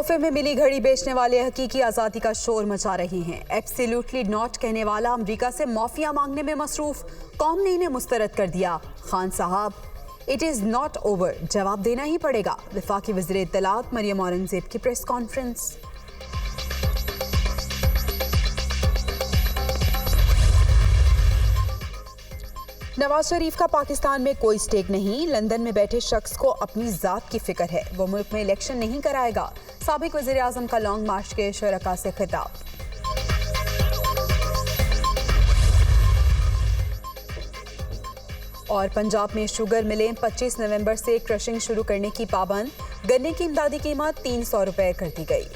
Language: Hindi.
तोहफे में मिली घड़ी बेचने वाले हकीकी आज़ादी का शोर मचा रहे हैं। एब्सोल्युटली नॉट कहने वाला अमेरिका से माफिया मांगने में मसरूफ कौम ने इन्हें मुस्तरद कर दिया। खान साहब, इट इज़ नॉट ओवर, जवाब देना ही पड़ेगा। वफाकी वज़ीर इत्तलात मरियम औरंगज़ेब की प्रेस कॉन्फ्रेंस। नवाज शरीफ का पाकिस्तान में कोई स्टेक नहीं। लंदन में बैठे शख्स को अपनी जात की फिक्र है, वो मुल्क में इलेक्शन नहीं कराएगा। साबिक वज़ीर आज़म का लॉन्ग मार्च के शुरका से खिताब। और पंजाब में शुगर मिलें 25 नवंबर से क्रशिंग शुरू करने की पाबंद। गन्ने की इमदादी कीमत 300 रुपए कर दी गई।